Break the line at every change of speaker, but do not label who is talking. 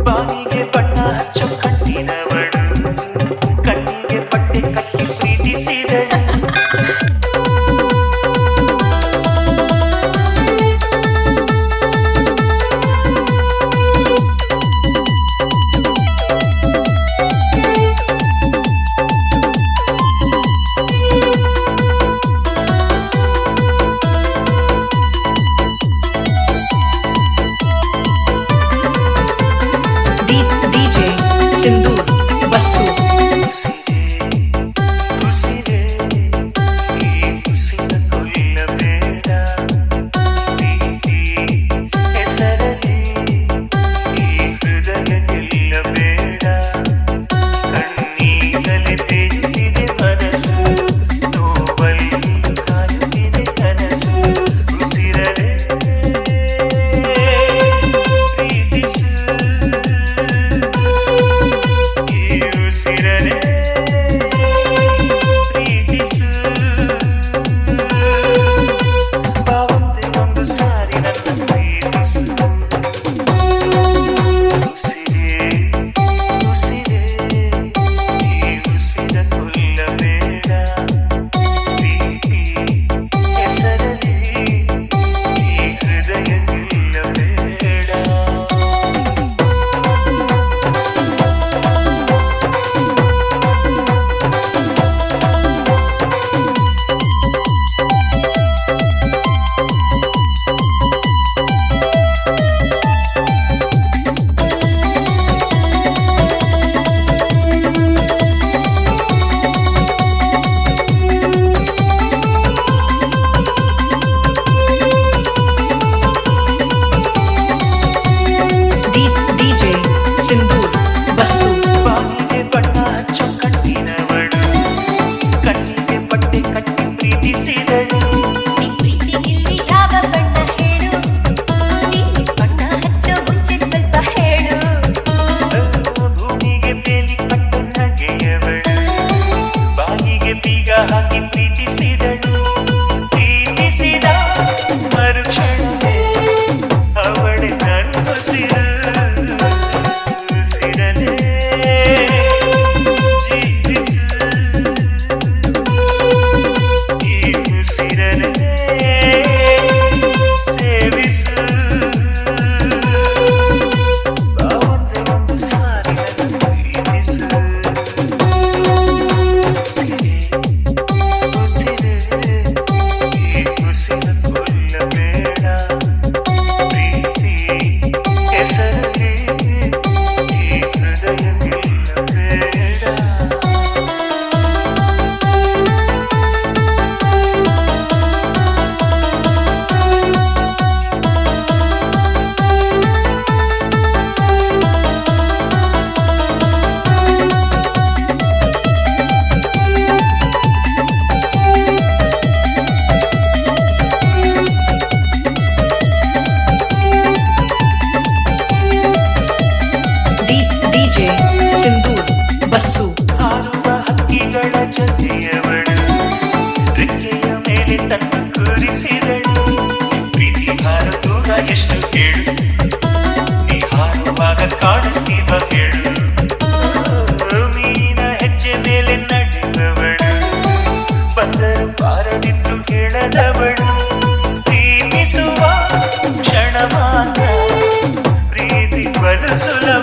ಬಾಯಿಗೆ ಬಣ್ಣ ಹಚ್ಚೋ ಕಣ್ಣಿನವಳು ಕಣ್ಣಿಗೆ ಬಟ್ಟೆ ಕಟ್ಟಿ ಪ್ರೀತಿಸಿದಳು.
सिंदूर बस्सू ಹಾಕಿ ಪ್ರೀತಿಸಿದಳು. ಪ್ರೀತಿಸಿದ ಮರುಕ್ಷಣವೇ ಅವಳೆ ನನ್ನ ಉಸಿರಲೇ ಜೀವಿಸು ಈ ಉಸಿರಲೇ ಸೇವಿಸು. ಒಂದೇ ಒಂದು ಸಾರಿ ನನ್ನ ಪ್ರೀತಿಸು. सिंदूर बस्सू
ಹಾರುವ ಹಕ್ಕಿಗಳ ಜೊತೆಯವಳು ರೆಕ್ಕೆಯ ಮೇಲೆ ತನ್ನ ಕೂರಿಸಿದಳು. ಪ್ರೀತಿ ಹಾರು ದೂರ ಎಷ್ಟು ಕೇಳು, ನೀ ಹಾರುವಾಗ ಕಾಣಿಸ್ತೀವ ಹೇಳು. ಮೀನ ಹೆಜ್ಜೆ ಮೇಲೆ ನಡೆದವಳು ಬಂದರು ಬಾರದಿದ್ದು ಕೇಳದವಳು. ಪ್ರೀತಿಸುವ ಕ್ಷಣ ಮಾತ್ರ ಪ್ರೀತಿ ಬಲು ಸುಲಭ.